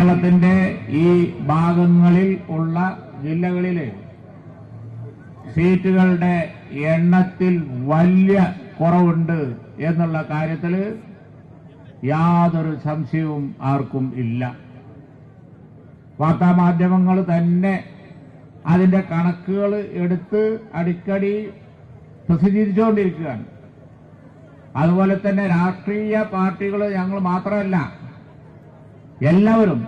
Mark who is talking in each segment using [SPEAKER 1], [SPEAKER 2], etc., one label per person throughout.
[SPEAKER 1] കേരളത്തിന്റെ ഈ ഭാഗങ്ങളിൽ ഉള്ള ജില്ലകളിലെ സീറ്റുകളുടെ എണ്ണത്തിൽ വലിയ കുറവുണ്ട് എന്നുള്ള കാര്യത്തിൽ യാതൊരു സംശയവും ആർക്കും ഇല്ല. വാർത്താമാധ്യമങ്ങൾ തന്നെ അതിന്റെ കണക്കുകൾ എടുത്ത് അടിക്കടി പ്രസിദ്ധീകരിച്ചുകൊണ്ടിരിക്കുകയാണ്. അതുപോലെ തന്നെ രാഷ്ട്രീയ പാർട്ടികൾ ഞങ്ങൾ മാത്രമല്ല, എല്ലാവരും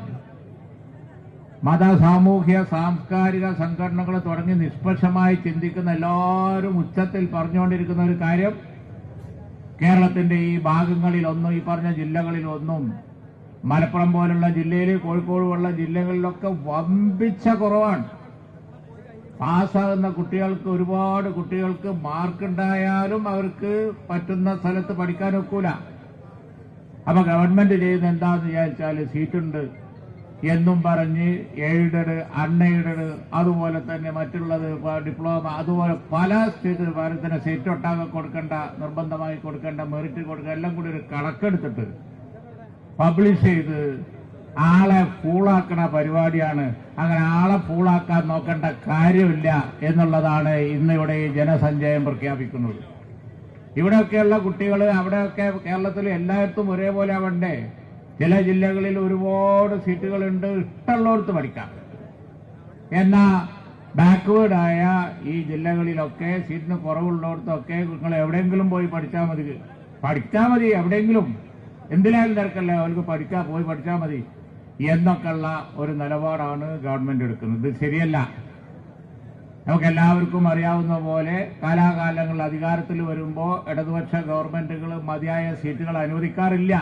[SPEAKER 1] മത സാമൂഹ്യ സാംസ്കാരിക സംഘടനകൾ തുടങ്ങി നിഷ്പക്ഷമായി ചിന്തിക്കുന്ന എല്ലാവരും ഉച്ചത്തിൽ പറഞ്ഞുകൊണ്ടിരിക്കുന്ന ഒരു കാര്യം, കേരളത്തിന്റെ ഈ ഭാഗങ്ങളിലൊന്നും, ഈ പറഞ്ഞ ജില്ലകളിലൊന്നും, മലപ്പുറം പോലുള്ള ജില്ലയിൽ, കോഴിക്കോട് പോലുള്ള ജില്ലകളിലൊക്കെ വമ്പിച്ച കുറവാണ്. പാസ്സാകുന്ന കുട്ടികൾക്ക്, ഒരുപാട് കുട്ടികൾക്ക് മാർക്കുണ്ടായാലും അവർക്ക് പറ്റുന്ന സ്ഥലത്ത് പഠിക്കാൻ ഒക്കൂല. അപ്പൊ ഗവൺമെന്റ് ചെയ്യുന്ന എന്താന്ന് വിചാരിച്ചാൽ സീറ്റുണ്ട് എന്നും പറഞ്ഞ് എയ്ഡഡ്, അൺഎയ്ഡഡ്, അതുപോലെ തന്നെ മറ്റുള്ളത് ഡിപ്ലോമ, അതുപോലെ പല സ്റ്റേറ്റ് സീറ്റ് ഒട്ടാകെ കൊടുക്കേണ്ട, നിർബന്ധമായി കൊടുക്കേണ്ട, മെറിറ്റ് കൊടുക്കേണ്ട, എല്ലാം കൂടി ഒരു കണക്കെടുത്തിട്ട് പബ്ലിഷ് ചെയ്ത് ആളെ ഫൂളാക്കണ പരിപാടിയാണ്. അങ്ങനെ ആളെ ഫൂളാക്കാൻ നോക്കേണ്ട കാര്യമില്ല എന്നുള്ളതാണ് ഇന്നിവിടെ ഈ ജനസഞ്ചയം പ്രഖ്യാപിക്കുന്നത്. ഇവിടെയൊക്കെയുള്ള കുട്ടികൾ അവിടെയൊക്കെ കേരളത്തിൽ എല്ലായിടത്തും ഒരേപോലെ ആവണ്ടേ? ചില ജില്ലകളിൽ ഒരുപാട് സീറ്റുകളുണ്ട്, ഇഷ്ടമുള്ളവർക്ക് പഠിക്കാം. എന്നാൽ ബാക്ക്വേർഡായ ഈ ജില്ലകളിലൊക്കെ സീറ്റിന് കുറവുള്ളിടത്തൊക്കെ നിങ്ങൾ എവിടെയെങ്കിലും പോയി പഠിച്ചാൽ മതി, എവിടെയെങ്കിലും, എന്തിനായാലും തിരക്കല്ല, അവർക്ക് പോയി പഠിച്ചാൽ മതി എന്നൊക്കെയുള്ള ഒരു നിലപാടാണ് ഗവൺമെന്റ് എടുക്കുന്നത്. ഇത് ശരിയല്ല. നമുക്ക് എല്ലാവർക്കും അറിയാവുന്ന പോലെ കാലാകാലങ്ങളിൽ അധികാരത്തിൽ വരുമ്പോൾ ഇടതുപക്ഷ ഗവൺമെന്റുകൾ മതിയായ സീറ്റുകൾ അനുവദിക്കാറില്ല.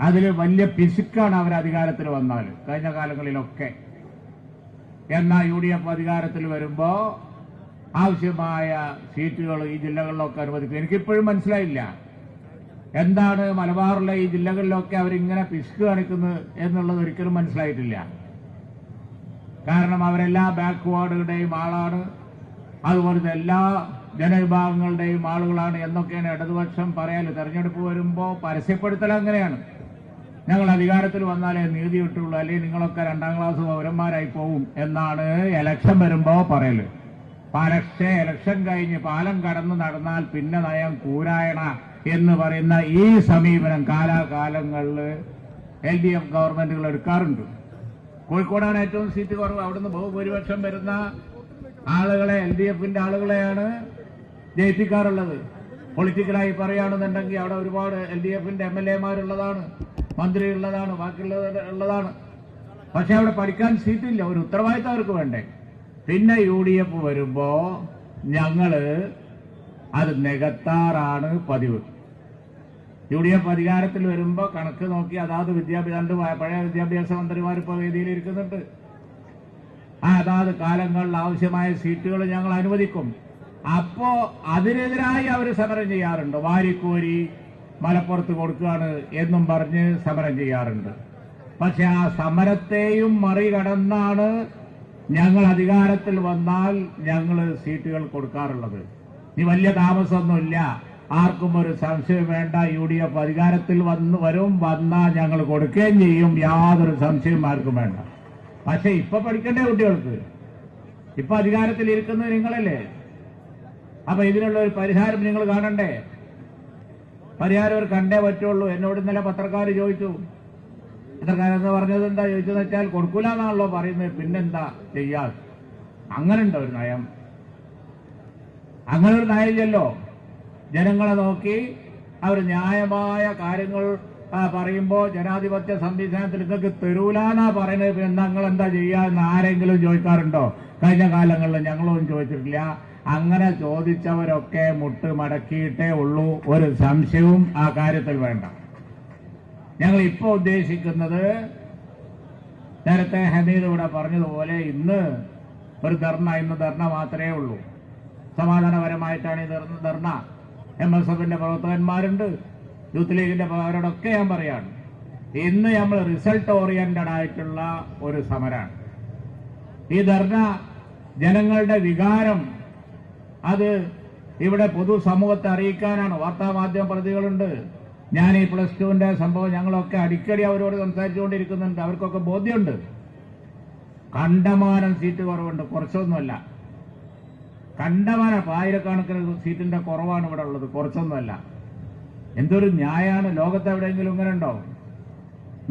[SPEAKER 1] അതിൽ വലിയ പിശുക്കാണ് അവർ അധികാരത്തിൽ വന്നാൽ, കഴിഞ്ഞ കാലങ്ങളിലൊക്കെ. എന്നാൽ UDF അധികാരത്തിൽ വരുമ്പോൾ ആവശ്യമായ സീറ്റുകൾ ഈ ജില്ലകളിലൊക്കെ അനുവദിക്കും. എനിക്കിപ്പോഴും മനസ്സിലായില്ല എന്താണ് മലബാറിലെ ഈ ജില്ലകളിലൊക്കെ അവരിങ്ങനെ പിശുക്ക് കാണിക്കുന്നത് എന്നുള്ളത് ഒരിക്കലും മനസ്സിലായിട്ടില്ല. കാരണം അവരെല്ലാ ബാക്ക്വേർഡുകളുടെയും ആളാണ്, അതുപോലത്തെ എല്ലാ ജനവിഭാഗങ്ങളുടെയും ആളുകളാണ് എന്നൊക്കെയാണ് ഇടതുപക്ഷം പറയാല്. തെരഞ്ഞെടുപ്പ് വരുമ്പോൾ പരസ്യപ്പെടുത്തൽ അങ്ങനെയാണ്, ഞങ്ങൾ അധികാരത്തിൽ വന്നാലേ നീതി കിട്ടുള്ളൂ, അല്ലെങ്കിൽ നിങ്ങളൊക്കെ 2ാം ക്ലാസ് പൗരന്മാരായി പോവും എന്നാണ് ഇലക്ഷൻ വരുമ്പോ പറയല്. പക്ഷേ ഇലക്ഷൻ കഴിഞ്ഞ് പാലം കടന്ന് നടന്നാൽ പിന്നെ നയം കൂരായണ എന്ന് പറയുന്ന ഈ സമീപനം കാലാകാലങ്ങളിൽ LDF ഗവൺമെന്റുകൾ എടുക്കാറുണ്ട്. കോഴിക്കോടാണ് ഏറ്റവും സീറ്റ് കുറവ്. അവിടുന്ന് ബഹുഭൂരിപക്ഷം വരുന്ന ആളുകളെ, LDFന്റെ ആളുകളെയാണ് ജയിപ്പിക്കാറുള്ളത്. പൊളിറ്റിക്കലായി പറയുകയാണെന്നുണ്ടെങ്കിൽ അവിടെ ഒരുപാട് LDFന്റെ MLAമാരുള്ളതാണ്, മന്ത്രി ഉള്ളതാണ്, ബാക്കിയുള്ളതാണ്. പക്ഷെ അവിടെ പഠിക്കാൻ സീറ്റില്ല, ഒരു ഉത്തരവാദിത്തം അവർക്ക് വേണ്ടേ. പിന്നെ UDF വരുമ്പോ ഞങ്ങള് അത് നികത്താറാണ് പതിവ്. UDF അധികാരത്തിൽ വരുമ്പോ കണക്ക് നോക്കി അതാത് പഴയ വിദ്യാഭ്യാസ മന്ത്രിമാർ ഇപ്പോൾ വേദിയിൽ ഇരിക്കുന്നുണ്ട്. അതാത് കാലങ്ങളിൽ ആവശ്യമായ സീറ്റുകൾ ഞങ്ങൾ അനുവദിക്കും. അപ്പോ അതിനെതിരായി അവർ സമരം ചെയ്യാറുണ്ട്. വാരിക്കോരി മലപ്പുറത്ത് കൊടുക്കുകയാണ് എന്നും പറഞ്ഞ് സമരം ചെയ്യാറുണ്ട്. പക്ഷെ ആ സമരത്തെയും മറികടന്നാണ് ഞങ്ങൾ അധികാരത്തിൽ വന്നാൽ ഞങ്ങൾ സീറ്റുകൾ കൊടുക്കാറുള്ളത്. ഇനി വലിയ താമസമൊന്നുമില്ല, ആർക്കും ഒരു സംശയം വേണ്ട. UDF അധികാരത്തിൽ വന്നാൽ ഞങ്ങൾ കൊടുക്കുകയും ചെയ്യും, യാതൊരു സംശയവും ആർക്കും വേണ്ട. പക്ഷെ ഇപ്പൊ പഠിക്കണ്ടേ കുട്ടികൾക്ക്? ഇപ്പൊ അധികാരത്തിൽ ഇരിക്കുന്നത് നിങ്ങളല്ലേ? അപ്പൊ ഇതിനുള്ള ഒരു പരിഹാരം നിങ്ങൾ കാണണ്ടേ? പരിഹാരം ഒരു കണ്ടേ പറ്റുള്ളൂ. എന്നോട് ഇന്നലെ പത്രക്കാർ ചോദിച്ചു, പത്രക്കാരെന്ന് പറഞ്ഞത് എന്താ ചോദിച്ചതെന്ന് വെച്ചാൽ കൊടുക്കൂല എന്നാണല്ലോ പറയുന്നത്, പിന്നെന്താ ചെയ്യാ? അങ്ങനെയുണ്ടോ ഒരു നയം? അങ്ങനെ ഒരു നയമില്ലല്ലോ. ജനങ്ങളെ നോക്കി അവർ ന്യായമായ കാര്യങ്ങൾ പറയുമ്പോൾ ജനാധിപത്യ സംവിധാനത്തിൽ നിങ്ങൾക്ക് തരൂലാന്നാ പറയുന്നത്, നിങ്ങൾ എന്താ ചെയ്യാന്ന് ആരെങ്കിലും ചോദിക്കാറുണ്ടോ? കഴിഞ്ഞ കാലങ്ങളിൽ ഞങ്ങളൊന്നും ചോദിച്ചിട്ടില്ല. അങ്ങനെ ചോദിച്ചവരൊക്കെ മുട്ട് മടക്കിയിട്ടേ ഉള്ളൂ, ഒരു സംശയവും ആ കാര്യത്തിൽ വേണ്ട. ഞങ്ങൾ ഇപ്പോൾ ഉദ്ദേശിക്കുന്നത്, നേരത്തെ ഹമീദ് ഇവിടെ പറഞ്ഞതുപോലെ ഇന്ന് ധർണ മാത്രമേ ഉള്ളൂ. സമാധാനപരമായിട്ടാണ് ഈ ധർണ. MSFന്റെ പ്രവർത്തകന്മാരുണ്ട്, യൂത്ത് ലീഗിന്റെ അവരോടൊക്കെ ഞാൻ പറയാണ്, ഇന്ന് നമ്മൾ റിസൾട്ട് ഓറിയന്റഡ് ആയിട്ടുള്ള ഒരു സമരമാണ്. ഈ ധർണ ജനങ്ങളുടെ വികാരം അത് ഇവിടെ പൊതുസമൂഹത്തെ അറിയിക്കാനാണ്. വാർത്താമാധ്യമ പ്രതികളുണ്ട്, ഞാൻ ഈ +2ന്റെ സംഭവം ഞങ്ങളൊക്കെ അടിക്കടി അവരോട് സംസാരിച്ചുകൊണ്ടിരിക്കുന്നുണ്ട്. അവർക്കൊക്കെ ബോധ്യമുണ്ട്. കണ്ടമാനം സീറ്റ് കുറവുണ്ട്, കുറച്ചൊന്നുമല്ല. കണ്ടമാനം ആയിരക്കണക്കിന് സീറ്റിന്റെ കുറവാണ് ഇവിടെ ഉള്ളത്, കുറച്ചൊന്നുമല്ല. എന്തൊരു ന്യായമാണ്. ലോകത്ത് എവിടെയെങ്കിലും ഇങ്ങനെ ഉണ്ടോ?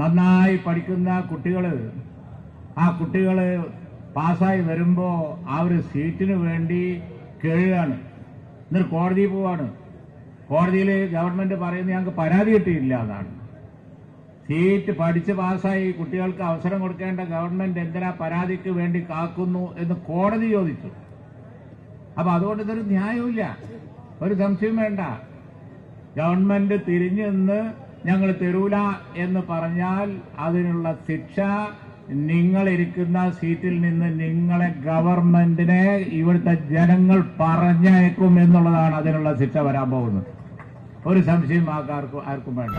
[SPEAKER 1] നന്നായി പഠിക്കുന്ന ആ കുട്ടികള് പാസ്സായി വരുമ്പോ ആ ഒരു സീറ്റിന് വേണ്ടി കേഴുകയാണ്. എന്നിട്ട് കോടതിയിൽ പോവാണ്. കോടതിയിൽ ഗവൺമെന്റ് പറയുന്നത് ഞങ്ങൾക്ക് പരാതി കിട്ടിയില്ല എന്നാണ്. സീറ്റ് പഠിച്ച് പാസ്സായി കുട്ടികൾക്ക് അവസരം കൊടുക്കേണ്ട ഗവൺമെന്റ് എന്തിനാ പരാതിക്ക് വേണ്ടി കാക്കുന്നു എന്ന് കോടതി ചോദിച്ചു. അപ്പൊ അതുകൊണ്ട് ഇതൊരു ന്യായമില്ല, ഒരു സംശയം വേണ്ട. ഗവൺമെന്റ് തിരിഞ്ഞു നിന്ന് ഞങ്ങൾ തരൂല എന്ന് പറഞ്ഞാൽ അതിനുള്ള ശിക്ഷ നിങ്ങളിരിക്കുന്ന സീറ്റിൽ നിന്ന് നിങ്ങളെ ഗവൺമെന്റിനെ ഇവിടുത്തെ ജനങ്ങൾ പറഞ്ഞയക്കും എന്നുള്ളതാണ് അതിനുള്ള ശിക്ഷ വരാൻ പോകുന്നത്. ഒരു സംശയം ആർക്കും വേണ്ട.